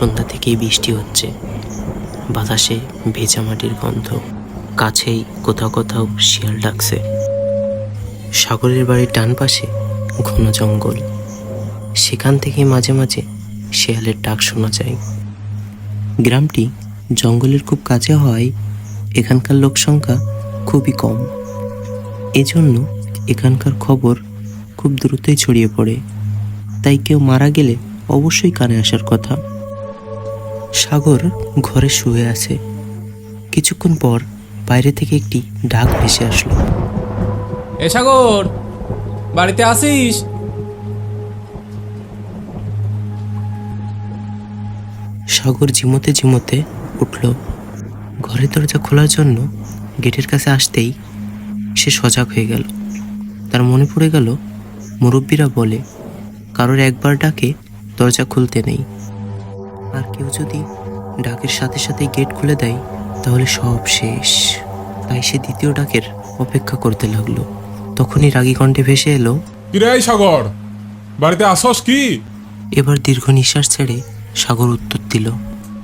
সন্ধ্যা থেকেই বৃষ্টি হচ্ছে, বাতাসে ভেজা মাটির গন্ধ, কাছেই কোথাও কোথাও শিয়াল ডাকছে। সাগরের বাড়ির ডান পাশে ঘন জঙ্গল, সেখান থেকে মাঝে মাঝে শিয়ালের ডাক শোনা যায়। গ্রামটি জঙ্গলের খুব কাছে হওয়ায় এখানকার লোক সংখ্যা খুবই কম, এজন্য এখানকার খবর খুব দ্রুতই ছড়িয়ে পড়ে। তাই কেউ মারা গেলে অবশ্যই কানে আসার কথা। সাগর ঘরে শুয়ে আছে। কিছুক্ষণ পর বাইরে থেকে একটি ডাক ভেসে আসলো। এ সাগর, বাড়িতে আসিস? সাগর ঝিমোতে ঝিমোতে উঠল। ঘরের দরজা খোলার জন্য গেটের কাছে আসতেই সে সজাগ হয়ে গেল। তার মনে পড়ে গেল, মুরব্বীরা বলে কারোর একবার ডাকে দরজা খুলতে নেই, আর কেউ যদি ডাকের সাথে সাথে গেট খুলে দেয় তাহলে সব শেষ। তাই সে দ্বিতীয় ডাকের অপেক্ষা করতে লাগলো। তখনই রাগী কণ্ঠে ভেসে এলো, কিরে সাগর, বাড়িতে আসস কি? এবার দীর্ঘ নিঃশ্বাস ছেড়ে সাগর উত্তর দিল,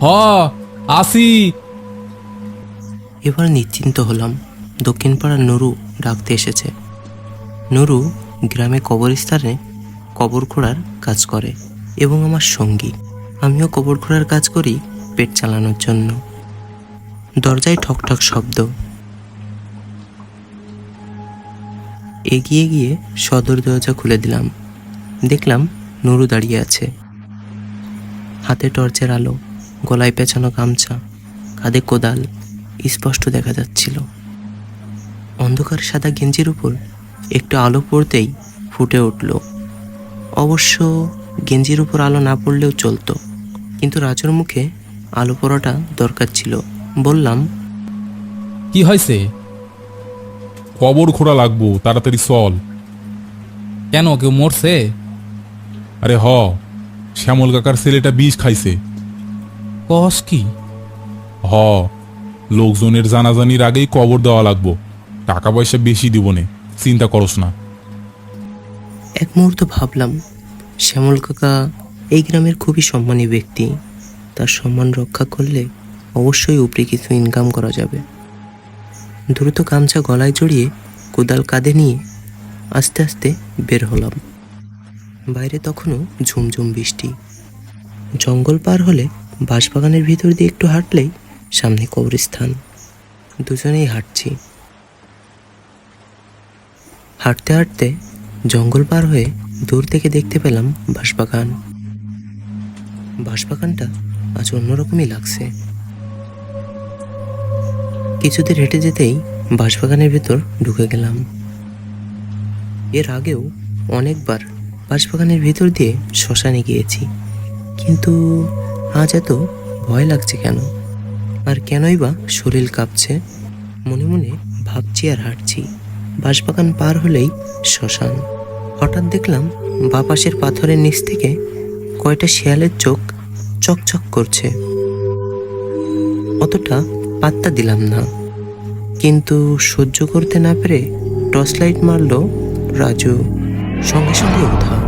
হ, আসি। এবার নিশ্চিন্ত হলাম। দক্ষিণ পাড়ার নুরু ডাকতে এসেছে। নুরু গ্রামে কবরস্থানে কবর খোঁড়ার কাজ করে এবং আমার সঙ্গী। আমিও কবর খোঁড়ার কাজ করি পেট চালানোর জন্য। দরজায় ঠকঠক শব্দ। এগিয়ে গিয়ে সদর দরজা খুলে দিলাম। দেখলাম নুরু দাঁড়িয়ে আছে, হাতে টর্চের আলো, গলায় পেঁচানো গামছা, কাঁধে কোদাল স্পষ্ট দেখা যাচ্ছিল। অন্ধকার সাদা গেঞ্জির উপর একটু আলো পড়তেই ফুটে উঠল। অবশ্য গেঞ্জির উপর আলো না পড়লেও চলতো, কিন্তু রাজুর মুখে আলো পড়াটা দরকার ছিল। বললাম, কি হয়েছে? কবর খোঁড়া লাগবো, তাড়াতাড়ি চল। কেন, কেউ মরছে? আরে হ, শ্যামল কাকার ছেলেটা বিষ খাইছে। কস কি? হ, লোকজনের জানাজানির আগেই কবর দেওয়া লাগবো। টাকা পয়সা বেশি দিব নে, চিন্তা করস না। এক মুহূর্ত ভাবলাম, শ্যামল কাকা এই গ্রামের খুবই সম্মানী ব্যক্তি। তার সম্মান রক্ষা করলে অবশ্যই উপরে কিছু ইনকাম করা যাবে। দ্রুত গামছা গলায় জড়িয়ে কোদাল কাঁধে নিয়ে আস্তে আস্তে বের হলাম। বাইরে তখনও ঝুমঝুম বৃষ্টি। জঙ্গল পার হলে বাঁশবাগানের ভিতর দিয়ে একটু হাঁটলেই সামনে কবরস্থান। দুজনেই হাঁটছি। হাঁটতে হাঁটতে জঙ্গল পার হয়ে দূর থেকে দেখতে পেলাম বাঁশবাগান। বাঁশবাগানটা আজ অন্যরকমই লাগছে। কিছুদিন হেঁটে যেতেই বাঁশবাগানের ভেতর ঢুকে গেলাম। এর আগেও অনেকবার বাঁশবাগানের ভেতর দিয়ে শ্মশানে গিয়েছি, কিন্তু আজ এত ভয় লাগছে কেন? আর কেনই বা শরীর কাঁপছে? মনে মনে ভাবছি আর হাঁটছি। বাঁশবাগান পার হলেই শ্মশান। হঠাৎ দেখলাম বাঁ পাশের পাথরের নিচ থেকে কয়টা শিয়ালের চোখ চকচক করছে। অতটা পাত্তা দিলাম না, কিন্তু সহ্য করতে না পেরে টর্চ লাইট মারলো রাজু। সঙ্গে সঙ্গে উধাও।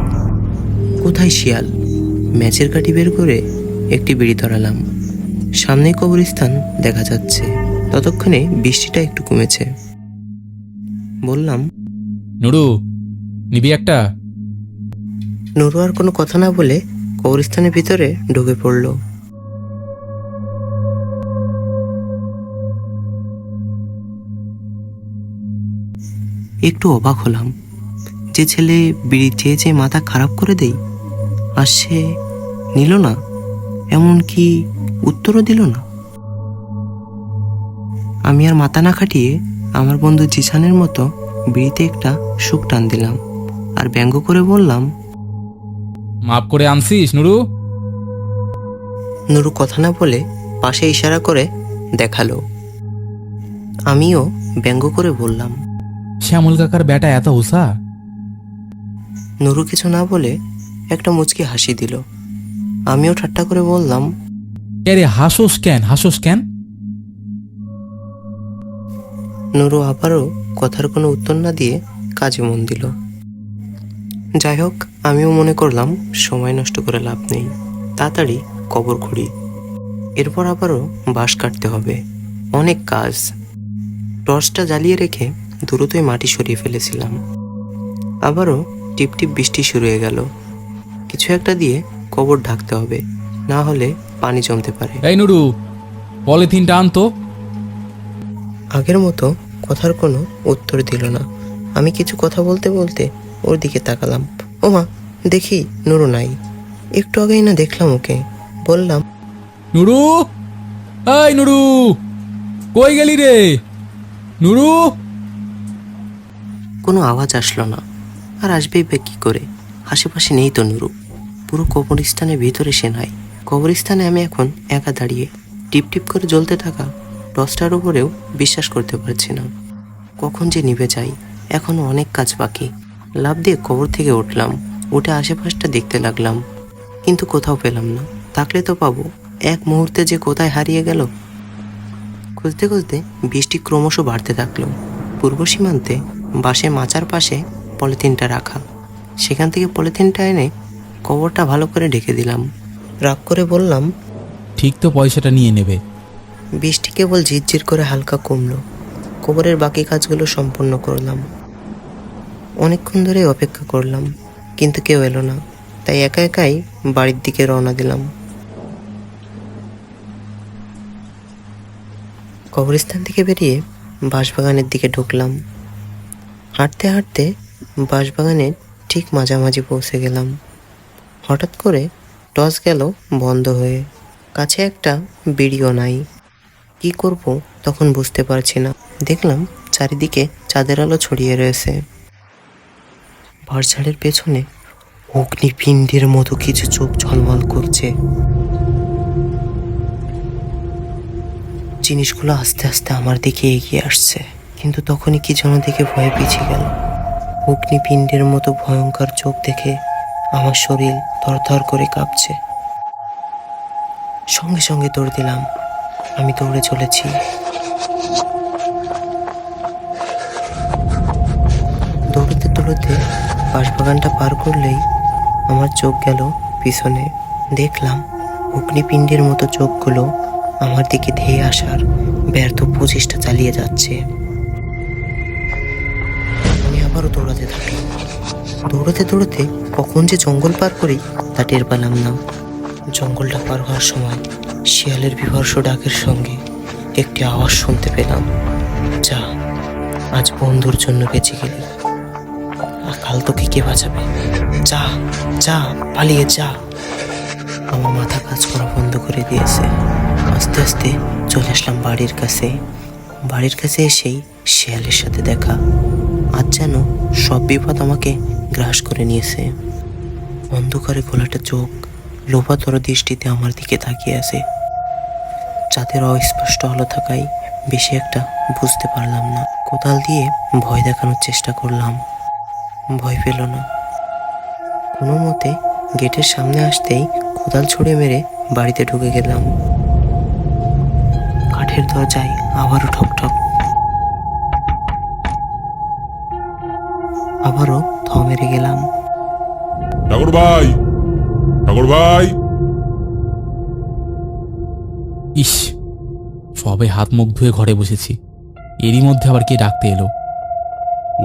কোথায় শিয়াল? ম্যাচের কাঠি বের করে একটি বিড়ি ধরালাম। সামনে কবরস্থান দেখা যাচ্ছে। ততক্ষণে বৃষ্টিটা একটু কমেছে। বললাম, নুরু, নিবি একটা? নুরু আর কোনো কথা না বলে কবরস্থানের ভিতরে ঢুকে পড়ল। একটু অবাক হলাম, যে ছেলে বিড়ি চেয়ে চেয়ে মাথা খারাপ করে দেই, আর সে নিল না, এমনকি উত্তরও দিল না। আমি আর মাথা না খাটিয়ে আমার বন্ধু জিসানের মতো বিড়িতে একটা সুখ টান দিলাম, আর ব্যঙ্গ করে বললাম, মাপ করে আনছিস নুরু? নুরু কথা না বলে পাশে ইশারা করে দেখালো। আমিও ব্যঙ্গ করে বললাম। শ্যামল কাকার বেটা এত হুসা? নুরু কিছু না বলে একটা মুচকি হাসি দিল। আমিও ঠাট্টা করে বললাম, এরে হাসোস কেন, হাসোস কেন? নুরু আবারও কথার কোনো উত্তর না দিয়ে কাজে মন দিল। যাই হোক, আমিও মনে করলাম সময় নষ্ট করে লাভ নেই, তাড়াতাড়ি কবর খুঁড়ি। এরপর আবারও বাঁশ কাটতে হবে, অনেক কাজ। টর্চটা জ্বালিয়ে রেখে দ্রুতই মাটি সরিয়ে ফেলেছিলাম। আবারও টিপটিপ বৃষ্টি শুরু হয়ে গেল। কিছু একটা দিয়ে কবর ঢাকতে হবে, না হলে পানি জমতে পারে। এই নুরু, পলিথিনটা আনতো। আগের মতো কথার কোনো উত্তর দিল না। আমি কিছু কথা বলতে বলতে ওর দিকে তাকালাম। ও মা, দেখি নুরু নাই। একটু আগেই না দেখলাম ওকে। বললাম, নুরু, এই নুরু, কই গেলি রে নুরু? কোনো আওয়াজ আসলো না। আর আসবেই বা কি করে? আশেপাশে নেই তো নুরু। পুরো কবরস্থানের ভিতরে সে নাই। কবরস্থানে আমি এখন একা দাঁড়িয়ে টিপ টিপ করে জ্বলতে থাকা টর্চটার উপরেও বিশ্বাস করতে পারছি না। কখন যে নিভে যাই, এখনো অনেক কাজ বাকি। লাফ দিয়ে কবর থেকে উঠলাম, উঠে আশেপাশটা দেখতে লাগলাম, কিন্তু কোথাও পেলাম না। থাকলে তো পাবো। এক মুহূর্তে যে কোথায় হারিয়ে গেল। খুঁজতে খুঁজতে বৃষ্টি ক্রমশ বাড়তে থাকলো। পূর্ব সীমান্তে বাঁশের মাচার পাশে পলিথিনটা রাখা। সেখান থেকে পলিথিনটা এনে কবরটা ভালো করে ঢেকে দিলাম। রাগ করে বললাম, ঠিক তো পয়সাটা নিয়ে নেবে। বৃষ্টি কেবল ঝিরঝির করে হালকা কমলো। কবরের বাকি কাজগুলো সম্পন্ন করলাম। অনেকক্ষণ ধরে অপেক্ষা করলাম, কিন্তু কেউ এলো না। তাই একা একাই বাড়ির দিকে রওনা দিলাম। কবরস্থান থেকে বেরিয়ে বাঁশবাগানের দিকে ঢুকলাম। হাঁটতে হাঁটতে বাঁশবাগানের ঠিক মাঝামাঝি পৌঁছে গেলাম। হঠাৎ করে টর্চ গেল বন্ধ হয়ে। কাছে একটা বিড়িও নাই। কি করব তখন বুঝতে পারছি না। দেখলাম চারিদিকে চাঁদের আলো ছড়িয়ে রয়েছে। বাঁশঝাড়ের পেছনে অগ্নিপিণ্ডের মতো কিছু চোখ ঝলমল করছে। জিনিসগুলো আস্তে আস্তে আমার দিকে এগিয়ে আসছে, কিন্তু তখনই কি যেন দেখে ভয়ে পিছিয়ে গেল। অগ্নিপিণ্ডের মতো ভয়ঙ্কর চোখ দেখে আমার শরীর থরথর করে কাঁপছে। সঙ্গে সঙ্গে দৌড় দিলাম। আমি দৌড়ে চলেছি। দৌড়তে দৌড়তে বাঁশবাগানটা পার করলেই আমার চোখ গেল পিছনে। দেখলাম অগ্নিপিণ্ডের মতো চোখগুলো আমার দিকে ধেয়ে আসার ব্যর্থ প্রচেষ্টা চালিয়ে যাচ্ছে। আমি আবারও দৌড়াতে থাকলাম। দৌড়াতে দৌড়াতে কখন যে জঙ্গল পার করি তা টের পেলাম না। জঙ্গলটা পার হওয়ার সময় শিয়ালের বিভৎস ডাকের সঙ্গে একটি আওয়াজ শুনতে পেলাম। যা, আজ বন্ধুর জন্য বেঁচে গেলি, আর কাল তোকে কে বাঁচাবে? যা যা, পালিয়ে যা। আমার মাথা কাজ করা বন্ধ করে দিয়েছে। আস্তে আস্তে চলে আসলাম বাড়ির কাছে। বাড়ির কাছে এসেই শিয়ালের সাথে দেখা। আজ যেন সব বিপদ আমাকে গ্রাস করে নিয়েছে। অন্ধকারে খোলাটা চোখ লোভাতর দৃষ্টিতে আমার দিকে তাকিয়ে আছে। চাঁদের অস্পষ্ট আলো থাকায় বেশি একটা বুঝতে পারলাম না। কোদাল দিয়ে ভয় দেখানোর চেষ্টা করলাম, ভয় পেল না। কোনো মতে গেটের সামনে আসতেই কোদাল ছুঁড়ে মেরে বাড়িতে ঢুকে গেলাম। কাঠের দরজায় আবারও ঠকঠক। আবারও থ মেরে গেলাম। ঠাকুর ভাই, ঠাকুর ভাই। ইস, সবে হাত মুখ ধুয়ে ঘরে বসেছি, এরই মধ্যে আবার কে ডাকতে এলো?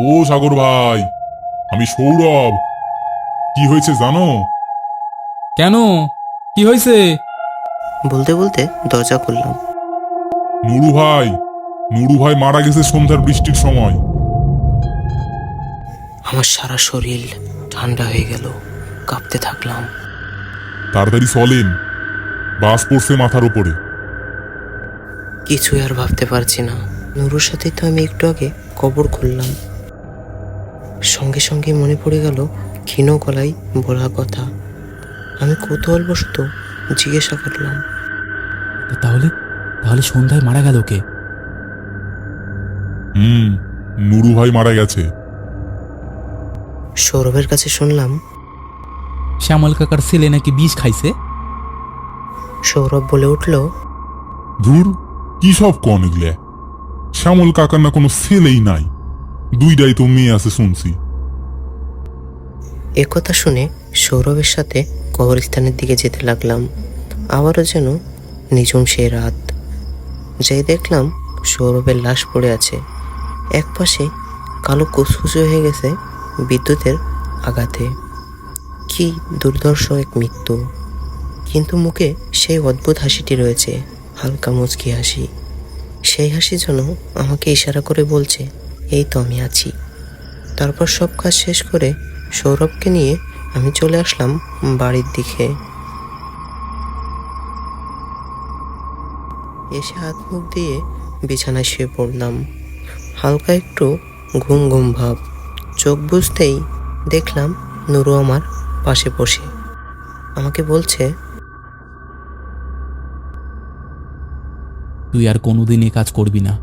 ও সাগর ভাই, আমি সৌরভ। কি হয়েছে জানো? কেন, কি হয়েছে? বলতে বলতে দরজা খুললাম। নুরু ভাই মারা গেছে সন্ধ্যার বৃষ্টির সময়। আমার সারা শরীর ঠান্ডা হয়ে গেল, কাঁপতে থাকলাম। তাড়াতাড়ি চলেন, বাস পড়ছে মাথার উপরে। কিছুই আর ভাবতে পারছি না। নুরুর সাথে তো আমি একটু আগে কবর খুললাম। সঙ্গে সঙ্গে মনে পড়ে গেল ক্ষীণ গলায় বলা কথা। আমি কৌতূহলবশত জিজ্ঞাসা করলাম, তাহলে তাহলে সন্ধ্যায় মারা গেল কে? নুরু ভাই মারা গেছে। সৌরভের কাছে শুনলাম শ্যামল কাকার ছেলে নাকি বিষ খাইছে। সৌরভ বলে উঠল, ধুর, কি সব কন এগুলা? শ্যামল কাকার না কোনো ছেলেই নাই, দুইটাই তো মেয়ে আছে শুনছি। একথা শুনে সৌরভের সাথে কবরস্থানের দিকে যেতে লাগলাম। আবারও যেন নিঝুম সেই রাত। যেই দেখলাম সৌরভের লাশ পড়ে আছে, একপাশে কালো কুচকুচে হয়ে গেছে বিদ্যুতের আঘাতে। কি দুর্ধর্ষ এক মৃত্যু! কিন্তু মুখে সেই অদ্ভুত হাসিটি রয়েছে, হালকা মুচকি হাসি। সেই হাসি যেন আমাকে ইশারা করে বলছে, এই তো আমি আছি। তারপর সব কাজ শেষ করে সৌরভকে নিয়ে আমি চলে আসলাম বাড়ির দিকে। এসে হাত মুখ দিয়ে বিছানায় শুয়ে পড়লাম। হালকা একটু ঘুম ঘুম ভাব। চোখ বুঝতেই দেখলাম নুরু আমার পাশে বসে আমাকে বলছে, তুই আর কোনোদিন এ কাজ করবি না।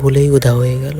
বলেই উধাও হয়ে গেল।